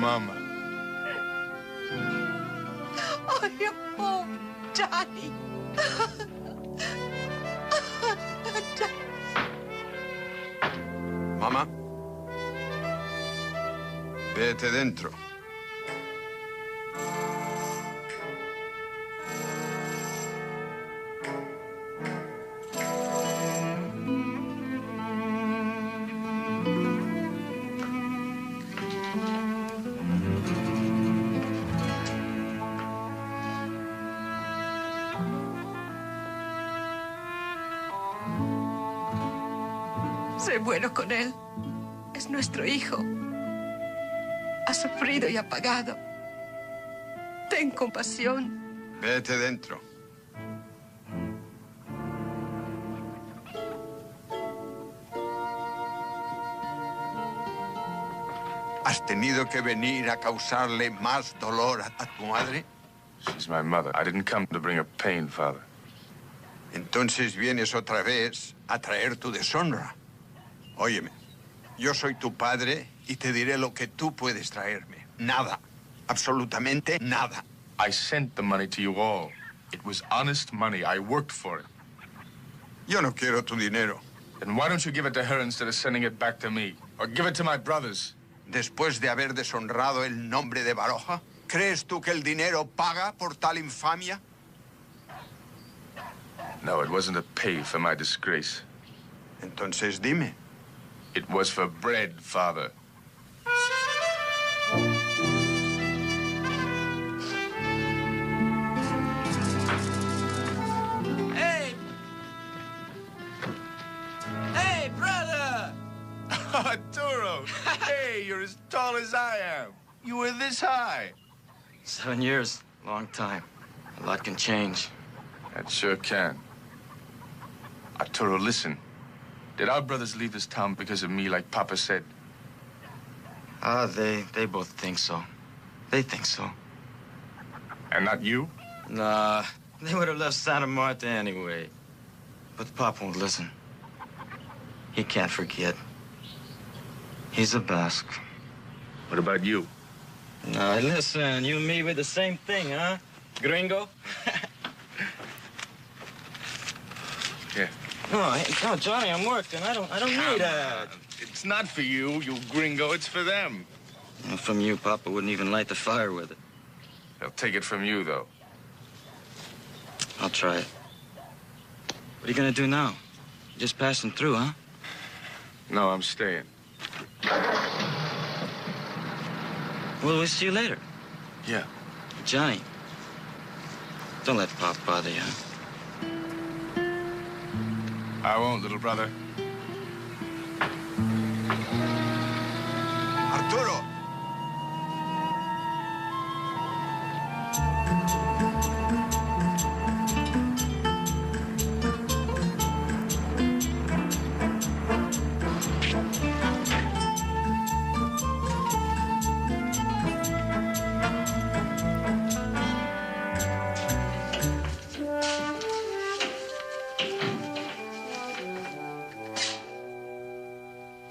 Mama. Oh, you poor Johnny. Mamá. Vete dentro. Sé bueno con él. Es nuestro hijo. Ha sufrido y ha pagado. Ten compasión. Vete dentro. ¿Has tenido que venir a causarle más dolor a tu madre? She's my mother. I didn't come to bring her pain, Father. Entonces vienes otra vez a traer tu deshonra. Óyeme, yo soy tu padre y te diré lo que tú puedes traerme. Nada. Absolutamente nada. I sent the money to you all. It was honest money. I worked for it. Yo no quiero tu dinero. Then why don't you give it to her instead of sending it back to me? Or give it to my brothers? Después de haber deshonrado el nombre de Baroja, ¿crees tú que el dinero paga por tal infamia? No, it wasn't to pay for my disgrace. Entonces dime. It was for bread, Father. Hey! Hey, brother! Arturo! Hey, you're as tall as I am. You were this high. 7 years, long time. A lot can change. That sure can. Arturo, listen. Did our brothers leave this town because of me, like Papa said? They both think so. They think so. And not you? Nah, they would have left Santa Marta anyway. But Pop won't listen. He can't forget. He's a Basque. What about you? Nah, listen, you and me, we're the same thing, huh? Gringo? Yeah. No, Johnny, I'm working. I don't need that. It's not for you, you gringo. It's for them. Well, from you, Papa wouldn't even light the fire with it. They'll take it from you, though. I'll try it. What are you gonna do now? You're just passing through, huh? No, I'm staying. Well, we'll see you later. Yeah. Johnny, don't let Pop bother you, huh? I won't, little brother. Arturo.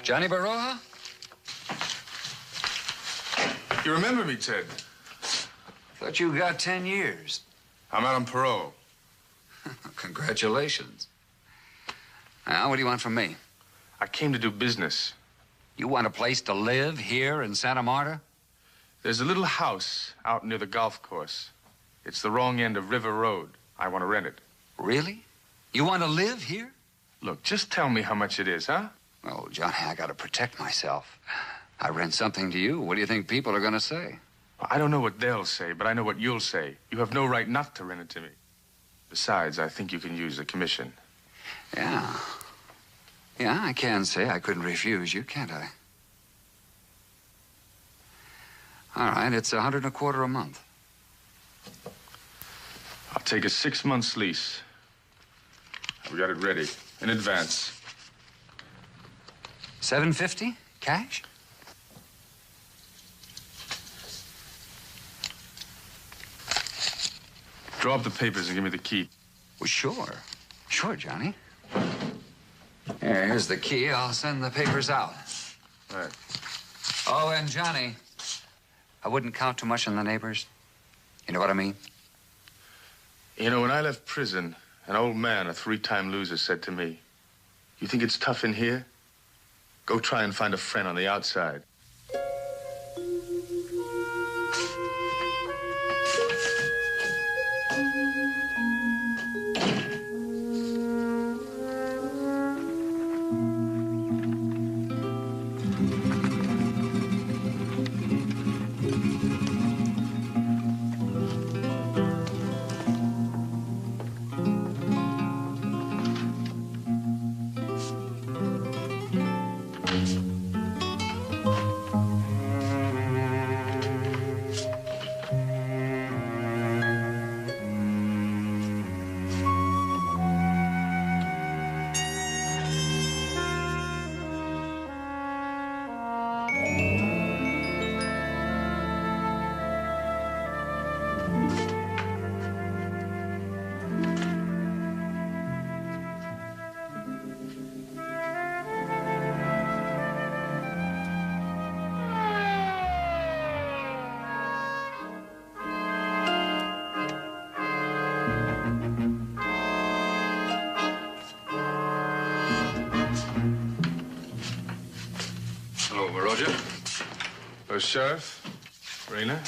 Johnny Baroja? You remember me, Ted? Thought you got 10 years. I'm out on parole. Congratulations. Now, what do you want from me? I came to do business. You want a place to live here in Santa Marta? There's a little house out near the golf course. It's the wrong end of River Road. I want to rent it. Really? You want to live here? Look, just tell me how much it is, huh? Oh, Johnny, I got to protect myself. I rent something to you. What do you think people are going to say? I don't know what they'll say, but I know what you'll say. You have no right not to rent it to me. Besides, I think you can use the commission. Yeah. Yeah, I can say I couldn't refuse you, can't I? All right, it's $125 a month. I'll take a 6 months lease. We got it ready in advance. $750 cash? Draw up the papers and give me the key. Well, sure. Sure, Johnny. Here's the key. I'll send the papers out. All right. Oh, and Johnny, I wouldn't count too much on the neighbors. You know what I mean? You know, when I left prison, an old man, a 3-time loser, said to me, "You think it's tough in here? Go try and find a friend on the outside." Sheriff, Rena.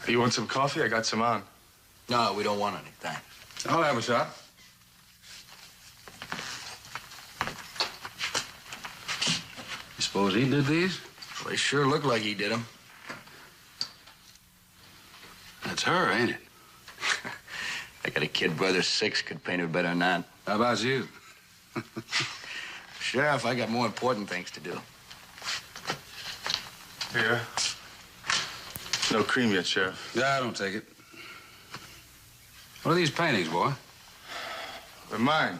You want some coffee? I got some on. No, we don't want any, thanks. I'll have a shot. You suppose he did these? Well, they sure look like he did them. That's her, ain't it? I got a kid brother 6 could paint her better than that. How about you? Sheriff, I got more important things to do. Here. No cream yet, Sheriff. Yeah, I don't take it. What are these paintings, boy? They're mine.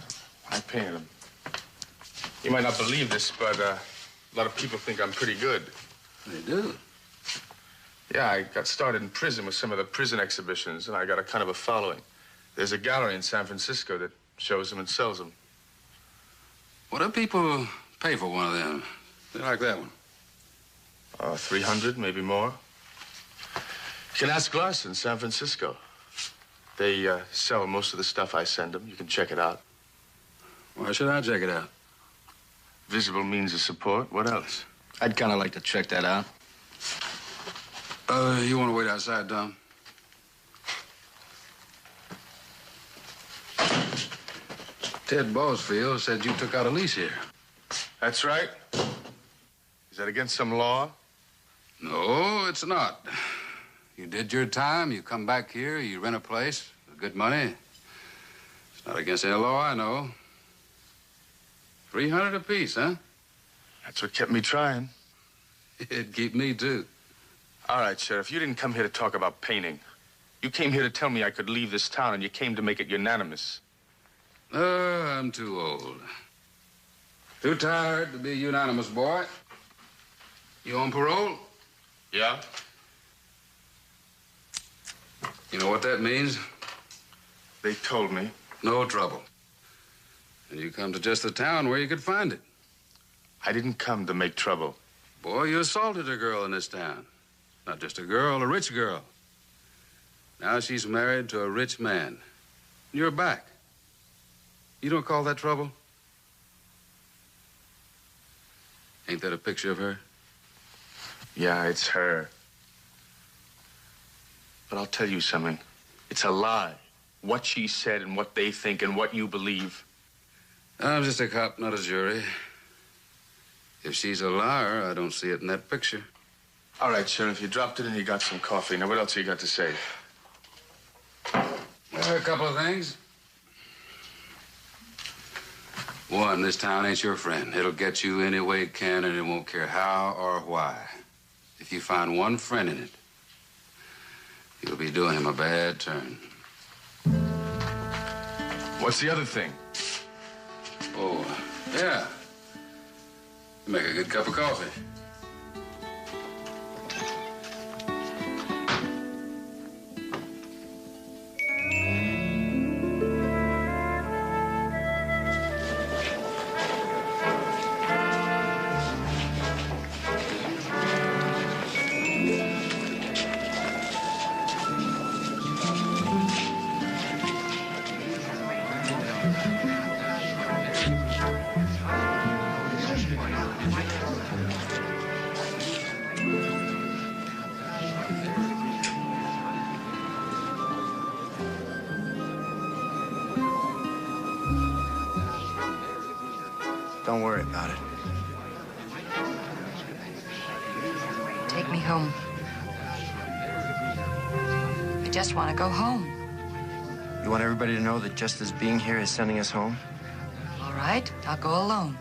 I painted them. You might not believe this, but a lot of people think I'm pretty good. They do? Yeah, I got started in prison with some of the prison exhibitions, and I got a kind of a following. There's a gallery in San Francisco that shows them and sells them. What do people pay for one of them? They like that one. 300, maybe more. You can ask Larson in San Francisco. They sell most of the stuff I send them. You can check it out. Why should I check it out? Visible means of support. What else? I'd kind of like to check that out. You want to wait outside, Tom? Ted Bosfield said you took out a lease here. That's right. Is that against some law? No, it's not. You did your time, you come back here, you rent a place with good money. It's not against any law I know. 300 apiece, huh? That's what kept me trying. It'd keep me, too. All right, Sheriff, you didn't come here to talk about painting. You came here to tell me I could leave this town, and you came to make it unanimous. I'm too old. Too tired to be unanimous, boy. You on parole? Yeah? You know what that means? They told me. No trouble. And you come to just the town where you could find it. I didn't come to make trouble. Boy, you assaulted a girl in this town. Not just a girl, a rich girl. Now she's married to a rich man. You're back. You don't call that trouble? Ain't that a picture of her? Yeah, it's her. But I'll tell you something. It's a lie. What she said and what they think and what you believe. I'm just a cop, not a jury. If she's a liar, I don't see it in that picture. All right, Sheriff, you dropped it and you got some coffee. Now, what else you got to say? A couple of things. One, this town ain't your friend. It'll get you any way it can, and it won't care how or why. If you find one friend in it, you'll be doing him a bad turn. What's the other thing? Oh, yeah. Make a good cup of coffee. Don't worry about it. Take me home. I just want to go home. You want everybody to know that just his being here is sending us home? All right, I'll go alone.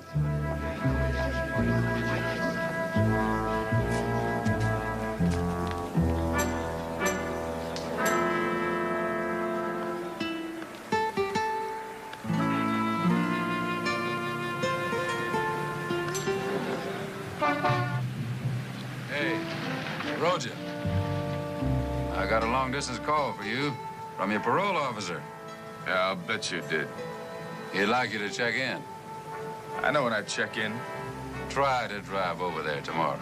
Roger. I got a long-distance call for you from your parole officer. Yeah, I'll bet you did. He'd like you to check in. I know when I check in. Try to drive over there tomorrow.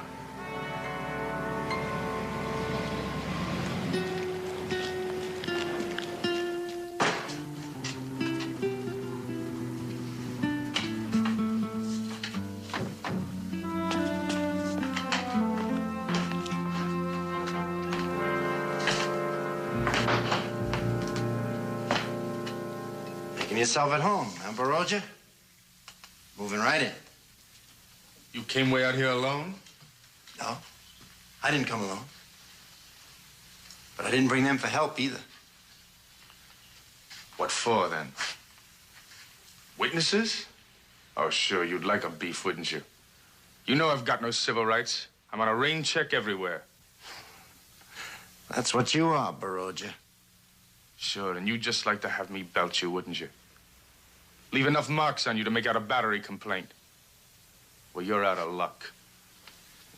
Making yourself at home, huh, Baroja? Moving right in. You came way out here alone? No, I didn't come alone. But I didn't bring them for help either. What for, then? Witnesses? Oh, sure, you'd like a beef, wouldn't you? You know I've got no civil rights. I'm on a rain check everywhere. That's what you are, Baroja. Sure, and you'd just like to have me belt you, wouldn't you? Leave enough marks on you to make out a battery complaint. Well, you're out of luck.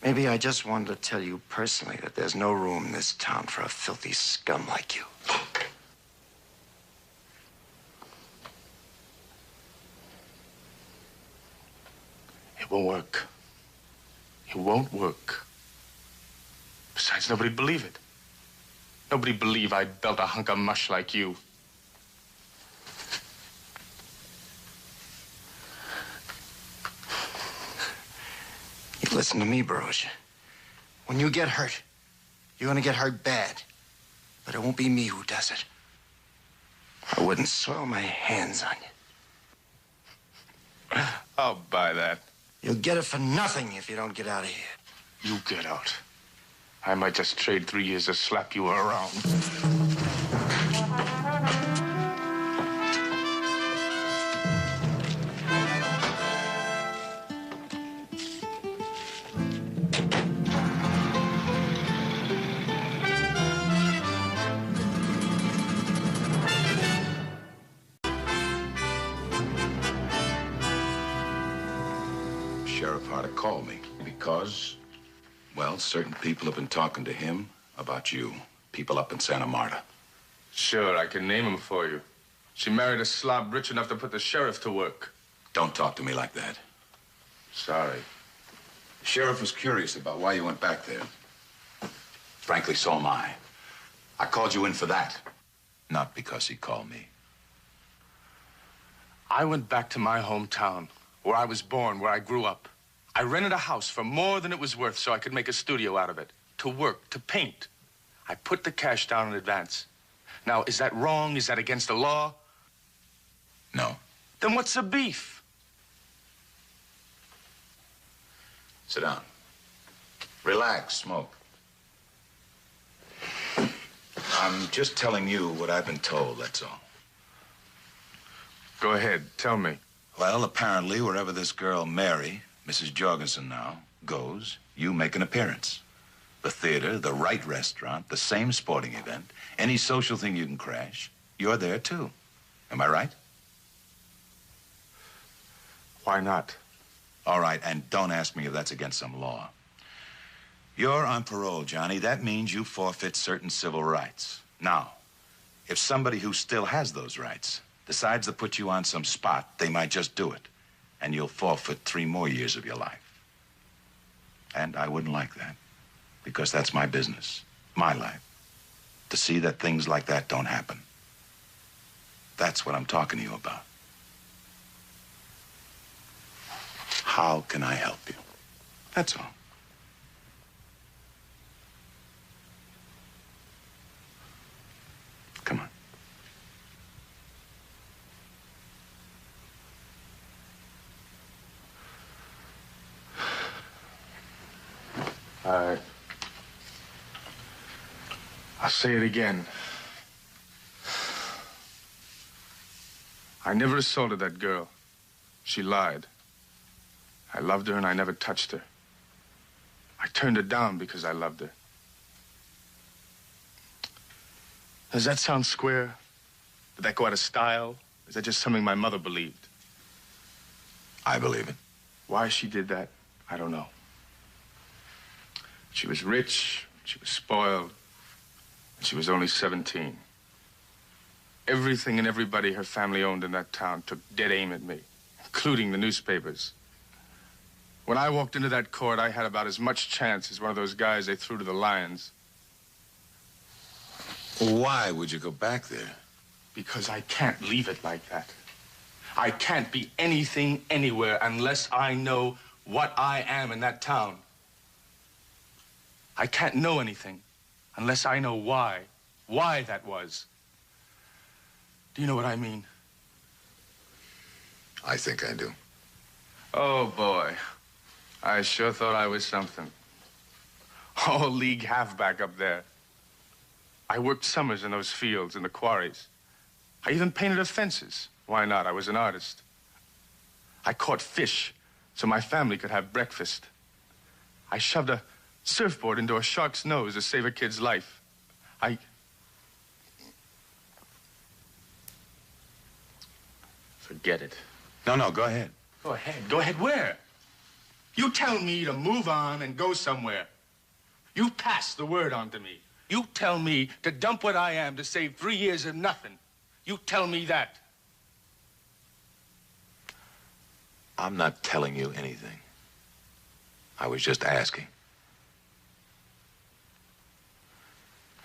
Maybe I just wanted to tell you personally that there's no room in this town for a filthy scum like you. It won't work. It won't work. Besides, nobody'd believe it. Nobody'd believe I'd belt a hunk of mush like you. You listen to me, Baroja. When you get hurt, you're gonna get hurt bad. But it won't be me who does it. I wouldn't soil my hands on you. I'll buy that. You'll get it for nothing if you don't get out of here. You get out. I might just trade 3 years to slap you around. Sheriff ought to call me because, well, certain people have been talking to him about you. People up in Santa Marta. Sure, I can name them for you. She married a slob rich enough to put the sheriff to work. Don't talk to me like that. Sorry. The sheriff was curious about why you went back there. Frankly, so am I. I called you in for that, not because he called me. I went back to my hometown, where I was born, where I grew up. I rented a house for more than it was worth so I could make a studio out of it, to work, to paint. I put the cash down in advance. Now, is that wrong? Is that against the law? No. Then what's the beef? Sit down. Relax, smoke. I'm just telling you what I've been told, that's all. Go ahead, tell me. Well, apparently, wherever this girl, Mary, Mrs. Jorgensen now, goes, you make an appearance. The theater, the right restaurant, the same sporting event, any social thing you can crash, you're there too. Am I right? Why not? All right, and don't ask me if that's against some law. You're on parole, Johnny. That means you forfeit certain civil rights. Now, if somebody who still has those rights decides to put you on some spot, they might just do it, and you'll forfeit 3 more years of your life. And I wouldn't like that, because that's my business, my life, to see that things like that don't happen. That's what I'm talking to you about. How can I help you? That's all. Come on. I'll say it again. I never assaulted that girl. She lied. I loved her and I never touched her. I turned her down because I loved her. Does that sound square? Did that go out of style? Is that just something my mother believed? I believe it. Why she did that, I don't know. She was rich, she was spoiled, and she was only 17. Everything and everybody her family owned in that town took dead aim at me, including the newspapers. When I walked into that court, I had about as much chance as one of those guys they threw to the lions. Why would you go back there? Because I can't leave it like that. I can't be anything anywhere unless I know what I am in that town. I can't know anything unless I know why that was. Do you know what I mean? I think I do. Oh, boy. I sure thought I was something. All-league halfback up there. I worked summers in those fields, in the quarries. I even painted her fences. Why not? I was an artist. I caught fish so my family could have breakfast. I shoved a surfboard into a shark's nose to save a kid's life. Forget it. No, go ahead. Go ahead. Go ahead where? You tell me to move on and go somewhere. You pass the word on to me. You tell me to dump what I am to save 3 years of nothing. You tell me that. I'm not telling you anything. I was just asking.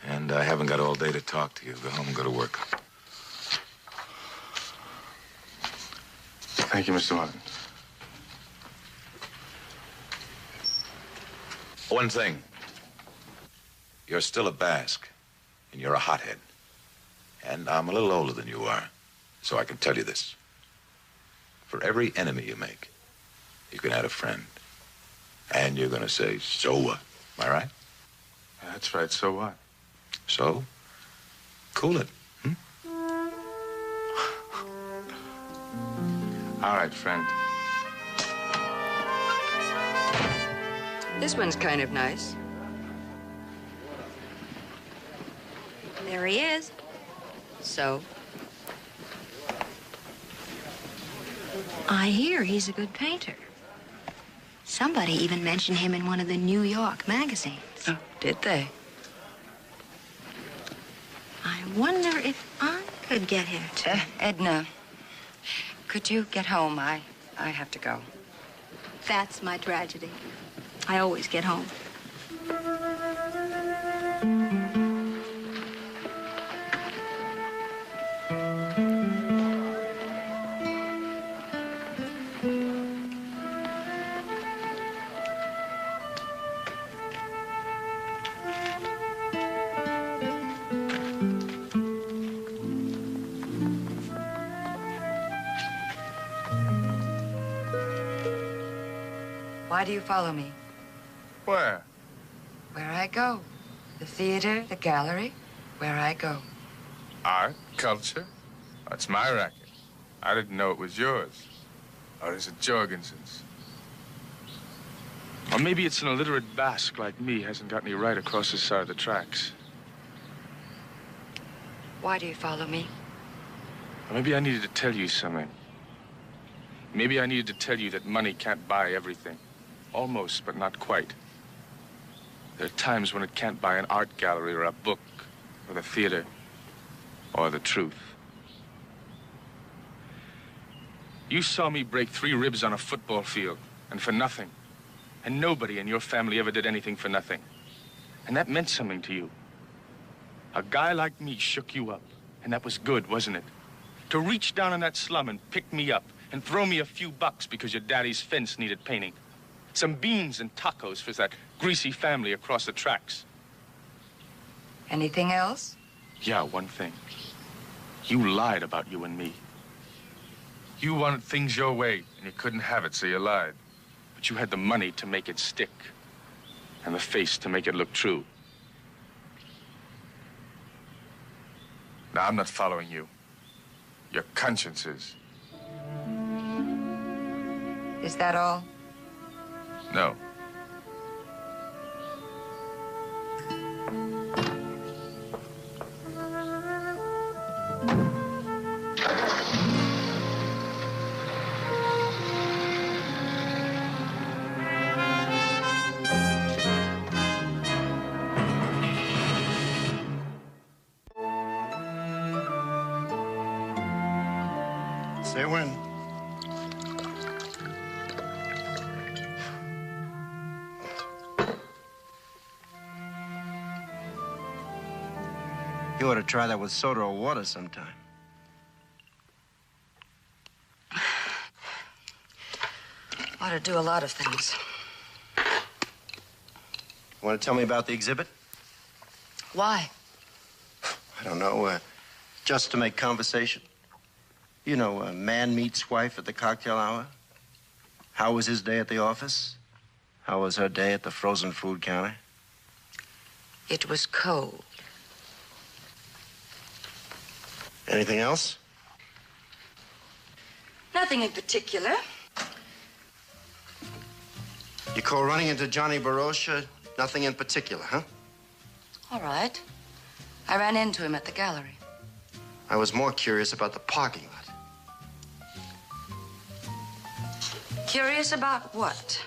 And I haven't got all day to talk to you. Go home and go to work. Thank you, Mr. Martin. One thing. You're still a Basque, and you're a hothead. And I'm a little older than you are, so I can tell you this. For every enemy you make, you can add a friend. And you're gonna say, so what? Am I right? That's right, so what? So, cool it. All right, friend. This one's kind of nice. There he is. So? I hear he's a good painter. Somebody even mentioned him in one of the New York magazines. Oh, did they? I wonder if I could get here too. Edna, could you get home? I have to go. That's my tragedy. I always get home. Why do you follow me? Where? Where I go. The theater, the gallery. Where I go. Art, culture? That's my racket. I didn't know it was yours. Or is it Jorgensen's? Or maybe it's an illiterate Basque like me hasn't got any right across the side of the tracks. Why do you follow me? Or maybe I needed to tell you something. Maybe I needed to tell you that money can't buy everything. Almost, but not quite. There are times when it can't buy an art gallery or a book or the theater or the truth. You saw me break 3 ribs on a football field, and for nothing. And nobody in your family ever did anything for nothing. And that meant something to you. A guy like me shook you up, and that was good, wasn't it? To reach down in that slum and pick me up and throw me a few bucks because your daddy's fence needed painting. Some beans and tacos for that greasy family across the tracks. Anything else? Yeah, one thing. You lied about you and me. You wanted things your way, and you couldn't have it, so you lied. But you had the money to make it stick, and the face to make it look true. Now, I'm not following you. Your conscience is. Is that all? No. Say when. You ought to try that with soda or water sometime. Ought to do a lot of things. Want to tell me about the exhibit? Why? I don't know, just to make conversation. You know, a man meets wife at the cocktail hour. How was his day at the office? How was her day at the frozen food counter? It was cold. Anything else? Nothing in particular. You call running into Johnny Barosha nothing in particular, huh? All right. I ran into him at the gallery. I was more curious about the parking lot. Curious about what?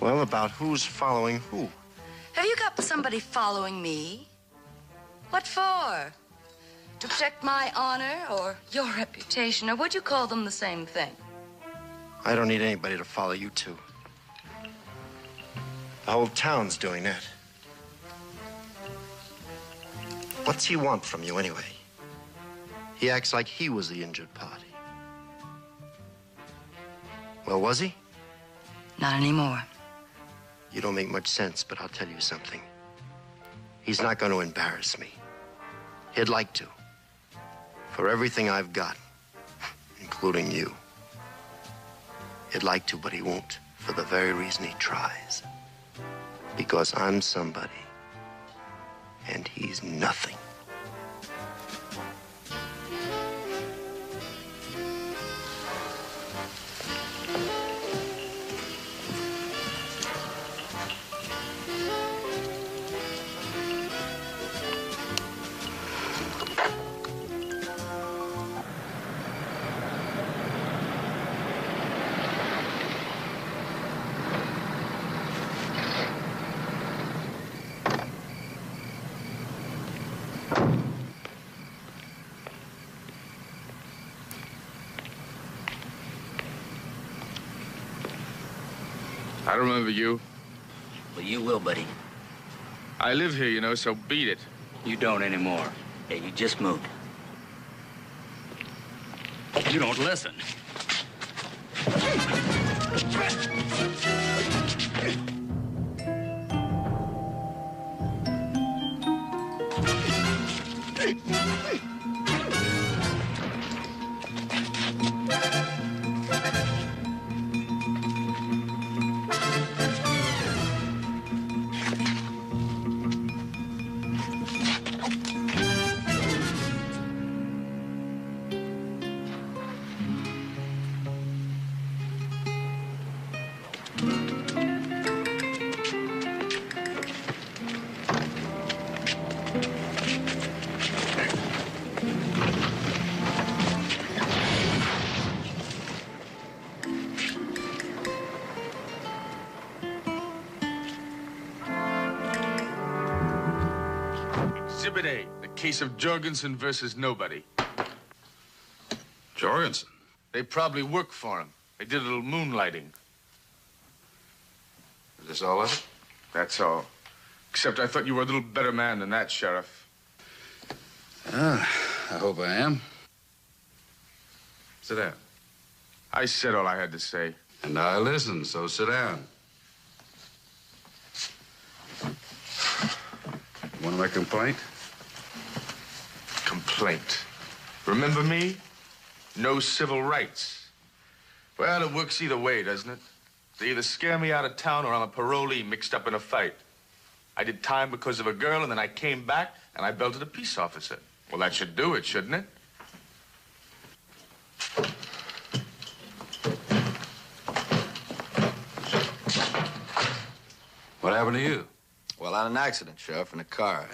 Well, about who's following who. Have you got somebody following me? What for? To protect my honor or your reputation, or would you call them the same thing? I don't need anybody to follow you two. The whole town's doing that. What's he want from you anyway? He acts like he was the injured party. Well, was he? Not anymore. You don't make much sense, but I'll tell you something. He's not going to embarrass me. He'd like to. For everything I've got, including you. He'd like to, but he won't, for the very reason he tries. Because I'm somebody, and he's nothing. I don't remember you. Well, you will, buddy. I live here, you know, so beat it. You don't anymore. Yeah, you just moved. You don't listen. Exhibit A, the case of Jorgensen versus nobody. Jorgensen? They probably work for him. They did a little moonlighting. Is this all of it? That's all. Except I thought you were a little better man than that, Sheriff. I hope I am. Sit down. I said all I had to say. And I listened, so sit down. Want to make a complaint? Complaint. Remember me? No civil rights. Well, it works either way, doesn't it? They either scare me out of town or I'm a parolee mixed up in a fight. I did time because of a girl, and then I came back and I belted a peace officer. Well, that should do it, shouldn't it? What happened to you? Well, on an accident, Sheriff, in a car.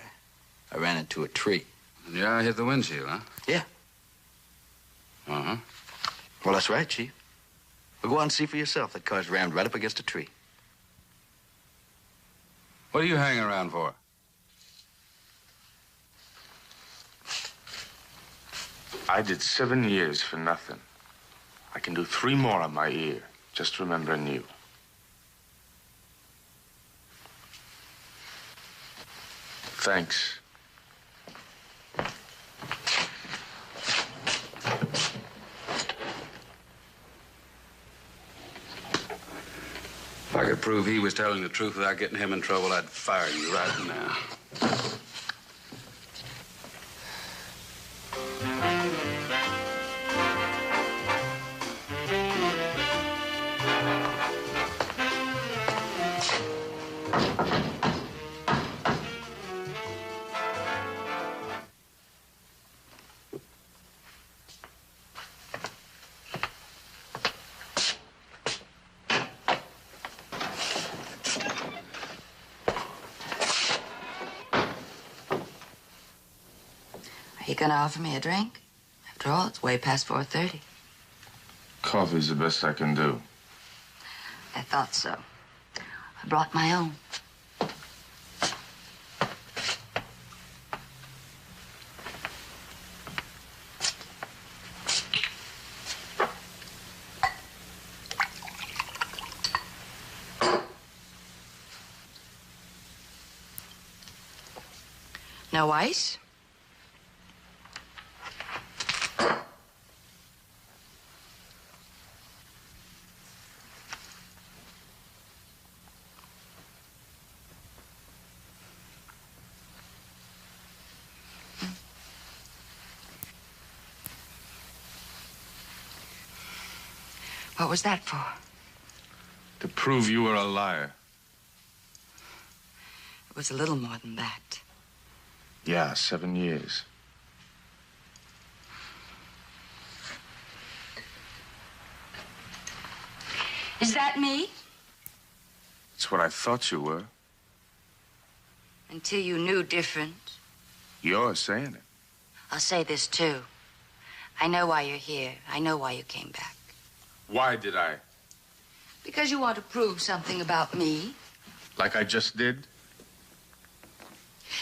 I ran into a tree. Yeah, I hit the windshield, huh? Yeah. Uh-huh. Well, that's right, Chief. Well, go out and see for yourself. That car's rammed right up against a tree. What are you hanging around for? I did 7 years for nothing. I can do 3 more on my ear, just remembering you. Thanks. If I could prove he was telling the truth without getting him in trouble, I'd fire you right now. Are you gonna offer me a drink? After all, it's way past 4:30. Coffee's the best I can do. I thought so. I brought my own. No ice? What was that for? To prove you were a liar. It was a little more than that. Yeah, 7 years. Is that me? It's what I thought you were. Until you knew different. You're saying it. I'll say this, too. I know why you're here. I know why you came back. Why did I? Because you want to prove something about me. Like I just did?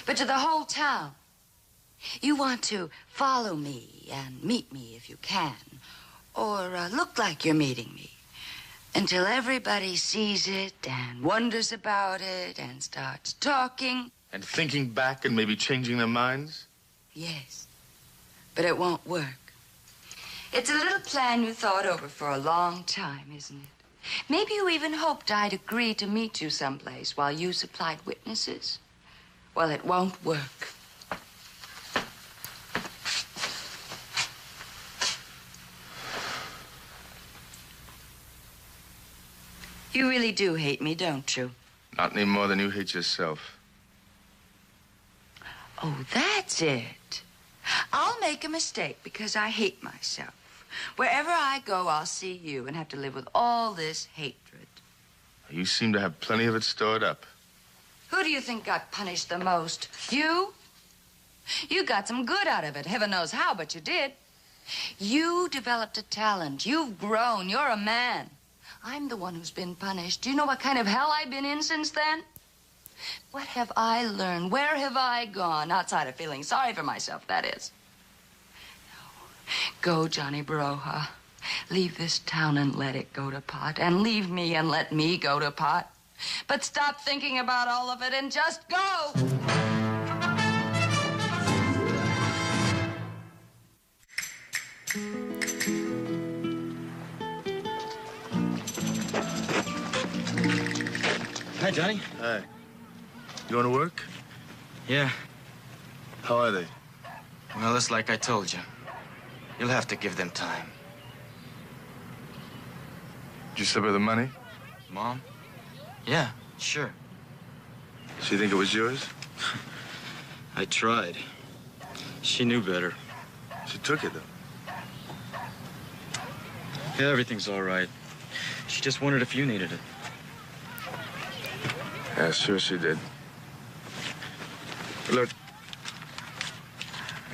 But to the whole town. You want to follow me and meet me if you can. Or look like you're meeting me. Until everybody sees it and wonders about it and starts talking. And thinking back and maybe changing their minds? Yes. But it won't work. It's a little plan you thought over for a long time, isn't it? Maybe you even hoped I'd agree to meet you someplace while you supplied witnesses. Well, it won't work. You really do hate me, don't you? Not any more than you hate yourself. Oh, that's it. I'll make a mistake because I hate myself. Wherever I go, I'll see you and have to live with all this hatred. You seem to have plenty of it stored up. Who do you think got punished the most? You? You got some good out of it. Heaven knows how, but you did. You developed a talent. You've grown. You're a man. I'm the one who's been punished. Do you know what kind of hell I've been in since then? What have I learned? Where have I gone? Outside of feeling sorry for myself, that is. Go, Johnny Baroja. Leave this town and let it go to pot. And leave me and let me go to pot. But stop thinking about all of it and just go! Hi, Johnny. Hi. You want to work? Yeah. How are they? Well, it's like I told you. You'll have to give them time. Did you slip her the money? Mom? Yeah, sure. She think it was yours? I tried. She knew better. She took it, though. Yeah, everything's all right. She just wondered if you needed it. Yeah, sure she did. Look.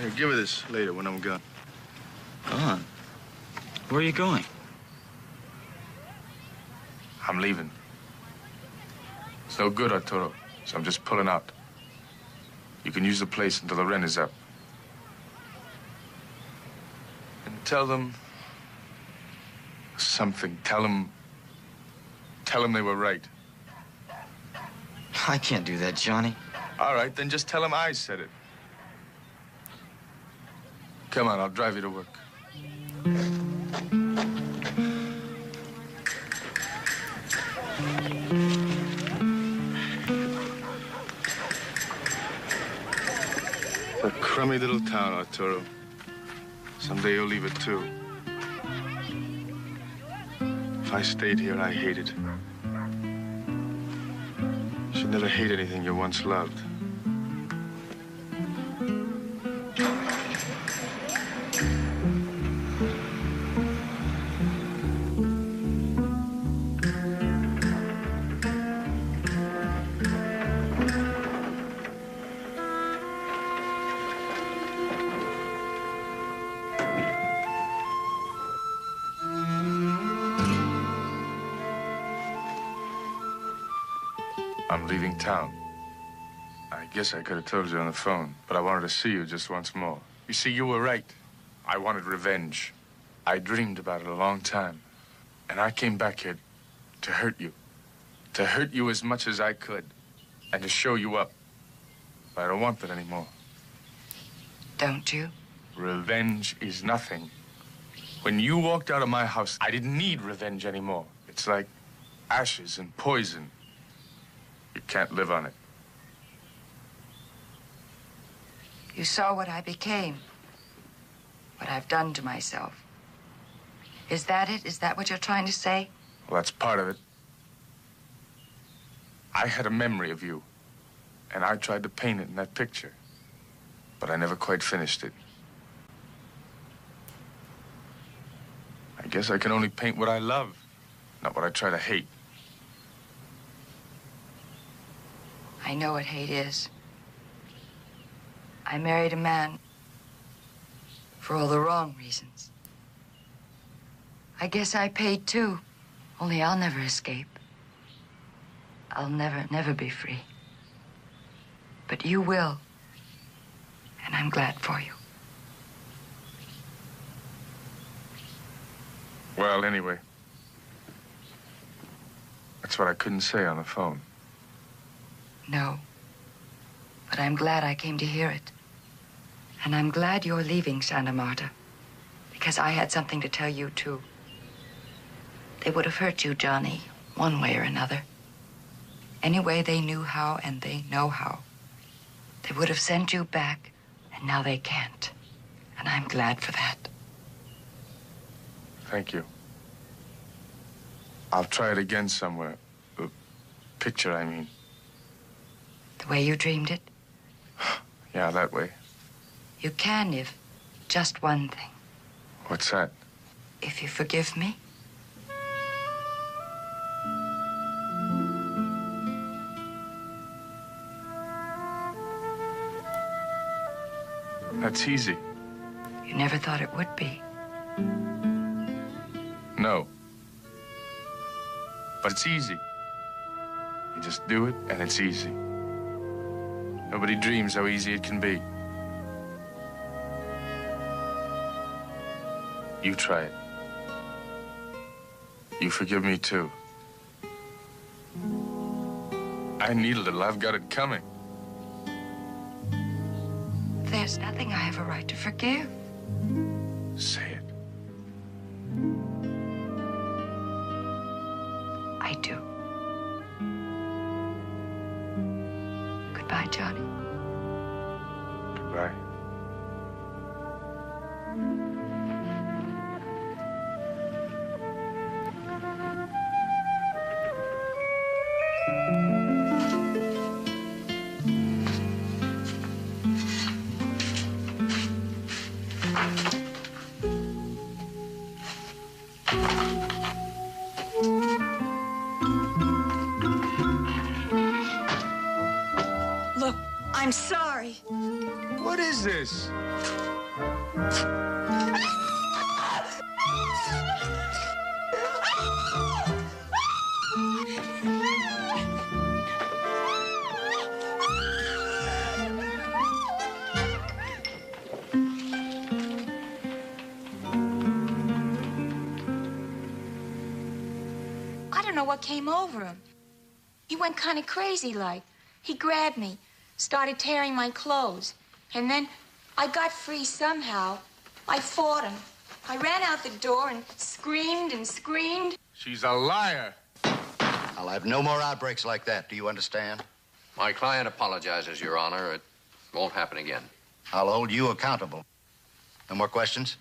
Here, give her this later when I'm gone. Gone? Where are you going? I'm leaving. It's no good, Arturo, so I'm just pulling out. You can use the place until the rent is up. And tell them something. Tell them they were right. I can't do that, Johnny. All right, then just tell them I said it. Come on, I'll drive you to work. It's a crummy little town, Arturo. Someday you'll leave it, too. If I stayed here, I hate it. You should never hate anything you once loved. I'm leaving town. I guess I could have told you on the phone, but I wanted to see you just once more. You see, you were right. I wanted revenge. I dreamed about it a long time. And I came back here to hurt you. To hurt you as much as I could. And to show you up. But I don't want that anymore. Don't you? Revenge is nothing. When you walked out of my house, I didn't need revenge anymore. It's like ashes and poison. You can't live on it. You saw what I became. What I've done to myself. Is that it? Is that what you're trying to say? Well, that's part of it. I had a memory of you, and I tried to paint it in that picture, but I never quite finished it. I guess I can only paint what I love, not what I try to hate. I know what hate is. I married a man for all the wrong reasons. I guess I paid too, only I'll never escape. I'll never be free. But you will, and I'm glad for you. Well, anyway, that's what I couldn't say on the phone. No, but I'm glad I came to hear it. And I'm glad you're leaving Santa Marta, because I had something to tell you, too. They would have hurt you, Johnny, one way or another. Any way they knew how, and they know how. They would have sent you back, and now they can't. And I'm glad for that. Thank you. I'll try it again somewhere. Picture, I mean. The way you dreamed it? Yeah, that way. You can if just one thing. What's that? If you forgive me. That's easy. You never thought it would be. No. But it's easy. You just do it, and it's easy. Nobody dreams how easy it can be. You try it. You forgive me, too. I need a little. I've got it coming. There's nothing I have a right to forgive. Say it. I do. Goodbye, Johnny. Goodbye. Look, I'm sorry. What is this? I don't know what came over him. He went kind of crazy like. He grabbed me, started tearing my clothes, and then I got free somehow. I fought him. I ran out the door and screamed and screamed. She's a liar. I'll have no more outbreaks like that. Do you understand? My client apologizes, Your Honor. It won't happen again. I'll hold you accountable. No more questions?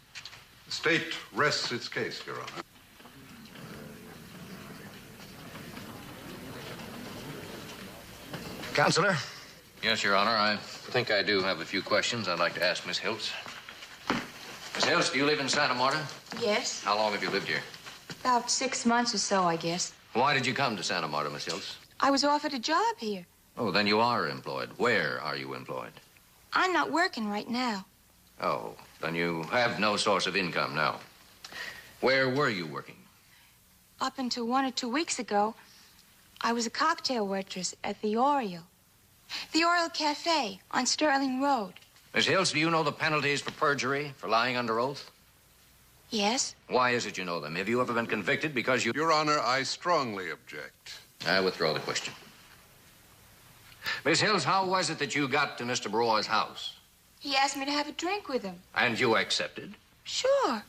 The state rests its case, Your Honor. Counselor? Yes, Your Honor. I think I do have a few questions I'd like to ask Miss Hiltz. Miss Hiltz, do you live in Santa Marta? Yes, How long have you lived here? about 6 months or so, I guess. Why did you come to Santa Marta, Miss Hiltz? I was offered a job here. Oh, then you are employed. Where are you employed? I'm not working right now. Oh, then you have no source of income now. Where were you working? Up until 1 or 2 weeks ago, I was a cocktail waitress at the Oriole. The Oriole Cafe on Sterling Road. Miss Hiltz, do you know the penalties for perjury, for lying under oath? Yes? Why is it you know them? Have you ever been convicted because you... Your Honor, I strongly object. I withdraw the question. Miss Hills, how was it that you got to Mr. Broy's house? He asked me to have a drink with him. And you accepted? Sure.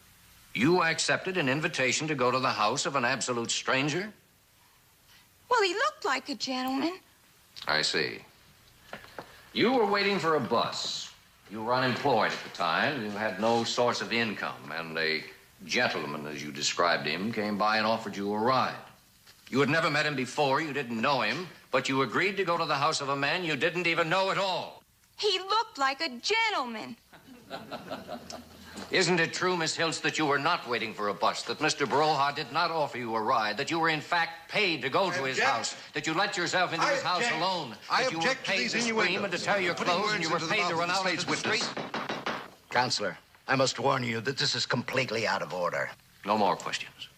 You accepted an invitation to go to the house of an absolute stranger? Well, he looked like a gentleman. I see. You were waiting for a bus. You were unemployed at the time. You had no source of income. And a gentleman, as you described him, came by and offered you a ride. You had never met him before. You didn't know him. But you agreed to go to the house of a man you didn't even know at all. He looked like a gentleman. Isn't it true, Miss Hiltz, that you were not waiting for a bus, that Mr. Broha did not offer you a ride, that you were in fact paid to go to his house, that you let yourself into his house alone, that you were paid to scream and to tear your clothes, and you were paid to run out into the street? Counselor, I must warn you that this is completely out of order. No more questions.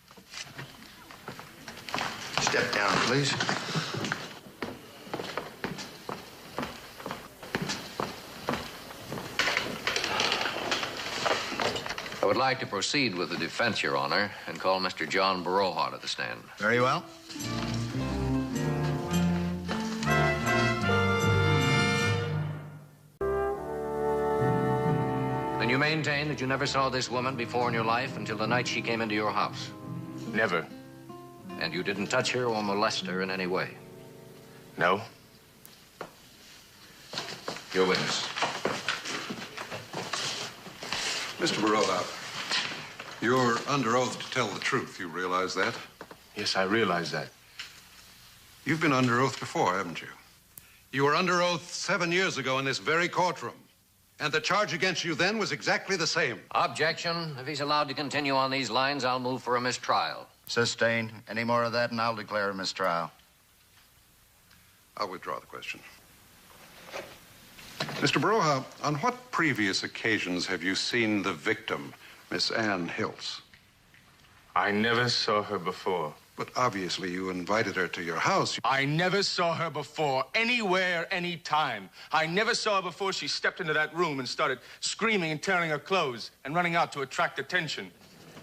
Step down, please. I would like to proceed with the defense, Your Honor, and call Mr. John Broha to the stand. Very well. And you maintain that you never saw this woman before in your life until the night she came into your house? Never. And you didn't touch her or molest her in any way? No. Your witness. Mr. Barola, you're under oath to tell the truth. You realize that? Yes, I realize that. You've been under oath before, haven't you? You were under oath 7 years ago in this very courtroom. And the charge against you then was exactly the same. Objection. If he's allowed to continue on these lines, I'll move for a mistrial. Sustained. Any more of that, and I'll declare a mistrial. I'll withdraw the question. Mr. Broha, on what previous occasions have you seen the victim, Miss Ann Hiltz? I never saw her before. But obviously you invited her to your house. I never saw her before, anywhere, any time. I never saw her before she stepped into that room and started screaming and tearing her clothes and running out to attract attention.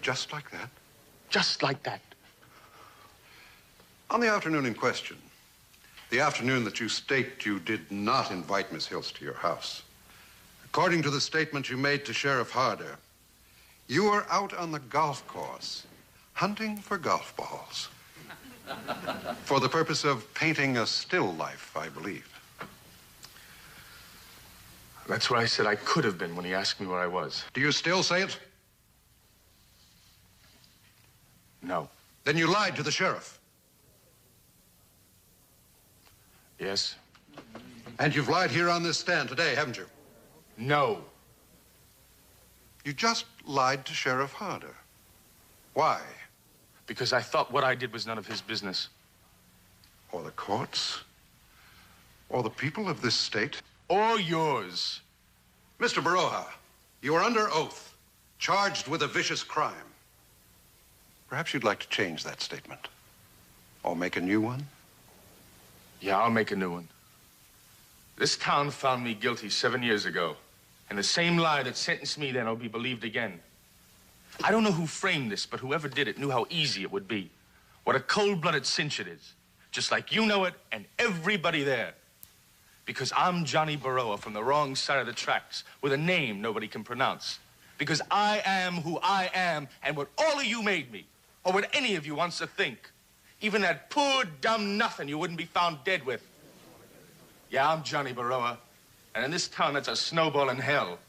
Just like that? Just like that. On the afternoon in question, the afternoon that you state you did not invite Miss Hills to your house, according to the statement you made to Sheriff Harder, you were out on the golf course hunting for golf balls for the purpose of painting a still life, I believe. That's what I said I could have been when he asked me where I was. Do you still say it? No. Then you lied to the sheriff. Yes. And you've lied here on this stand today, haven't you? No. You just lied to Sheriff Harder. Why? Because I thought what I did was none of his business. Or the courts? Or the people of this state? Or yours. Mr. Baroja, you are under oath, charged with a vicious crime. Perhaps you'd like to change that statement. Or make a new one? Yeah, I'll make a new one. This town found me guilty 7 years ago. And the same lie that sentenced me then will be believed again. I don't know who framed this, but whoever did it knew how easy it would be. What a cold-blooded cinch it is. Just like you know it and everybody there. Because I'm Johnny Baroa from the wrong side of the tracks with a name nobody can pronounce. Because I am who I am and what all of you made me. Or what any of you wants to think. Even that poor, dumb nothing you wouldn't be found dead with. Yeah, I'm Johnny Baroa. And in this town, that's a snowball in hell.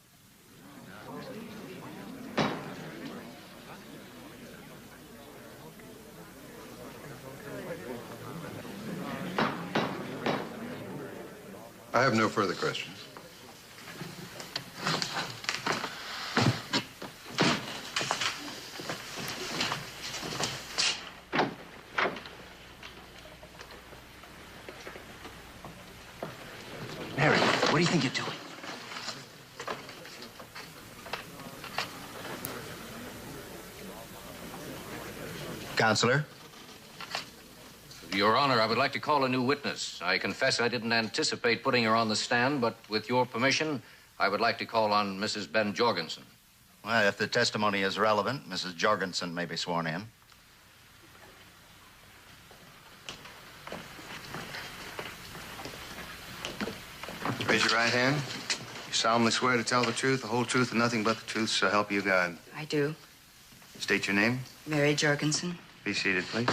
I have no further questions. Mary, what do you think you're doing? Counselor? Your Honor, I would like to call a new witness. I confess I didn't anticipate putting her on the stand, but with your permission, I would like to call on Mrs. Ben Jorgensen. Well, if the testimony is relevant, Mrs. Jorgensen may be sworn in. Raise your right hand. You solemnly swear to tell the truth, the whole truth, and nothing but the truth, so help you God. I do. State your name. Mary Jorgensen. Be seated, please.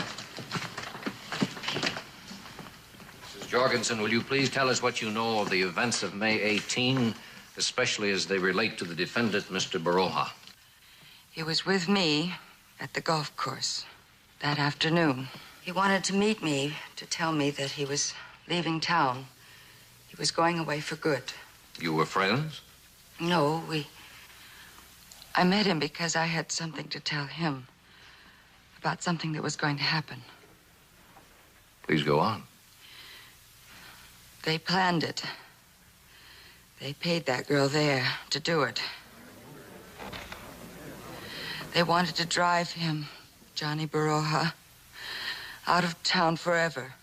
Mrs. Jorgensen, will you please tell us what you know of the events of May 18, especially as they relate to the defendant, Mr. Baroja? He was with me at the golf course that afternoon. He wanted to meet me to tell me that he was leaving town. He was going away for good. You were friends? No, I met him because I had something to tell him about something that was going to happen. Please go on. They planned it. They paid that girl there to do it. They wanted to drive him, Johnny Baroja, out of town forever.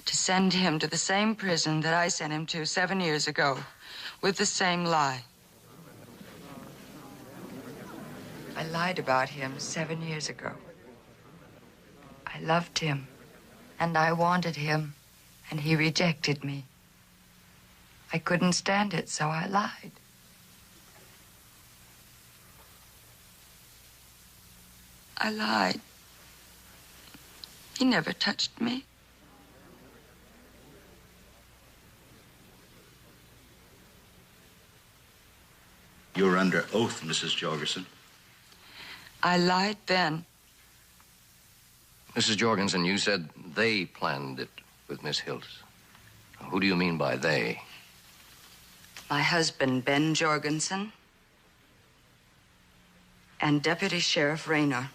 To send him to the same prison that I sent him to 7 years ago, with the same lie. I lied about him 7 years ago. I loved him, and I wanted him, and he rejected me. I couldn't stand it, so I lied. I lied. He never touched me. You're under oath, Mrs. Jorgensen. I lied then. Mrs. Jorgensen, you said they planned it with Miss Hills. Who do you mean by they? My husband, Ben Jorgensen, and Deputy Sheriff Raynor.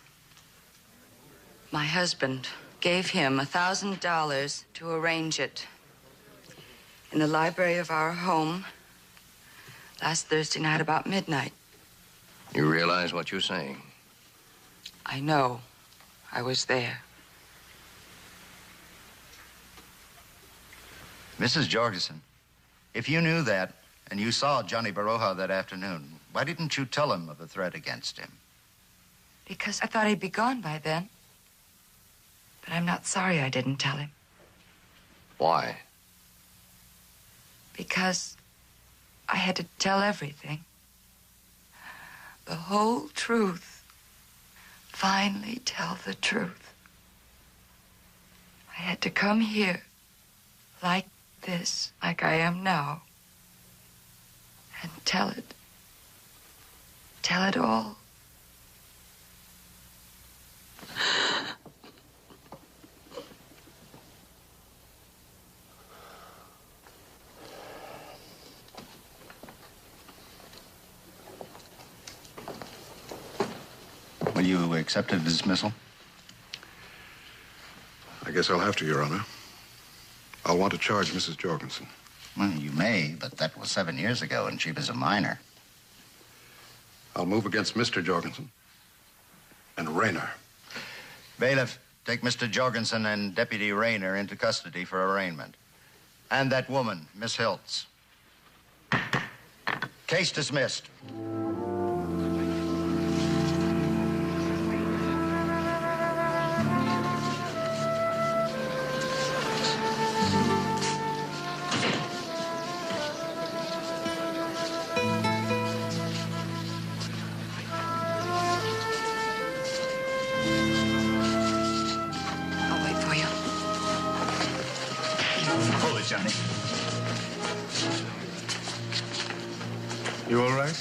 My husband gave him $1,000 to arrange it in the library of our home last Thursday night about midnight. You realize what you're saying? I know. I was there. Mrs. Jorgensen, if you knew that and you saw Johnny Baroja that afternoon, why didn't you tell him of the threat against him? Because I thought he'd be gone by then. But I'm not sorry I didn't tell him. Why? Because I had to tell everything. The whole truth. Finally tell the truth. I had to come here like this, like I am now, and tell it. Tell it all. Will you accept a dismissal? I guess I'll have to, Your Honor. I'll want to charge Mrs. Jorgensen. Well, you may, but that was 7 years ago, and she was a minor. I'll move against Mr. Jorgensen and Rayner. Bailiff, take Mr. Jorgensen and Deputy Rayner into custody for arraignment. And that woman, Miss Hiltz. Case dismissed. Johnny. You all right?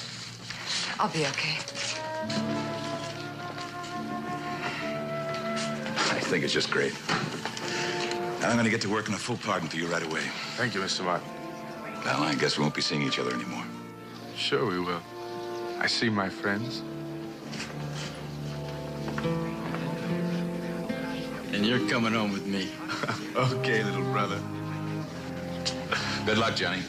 I'll be okay. I think it's just great. Now I'm going to get to work on a full pardon for you right away. Thank you, Mr. Martin. Well, I guess we won't be seeing each other anymore. Sure we will. I see my friends. And you're coming home with me. Okay, little brother. Good luck, Johnny.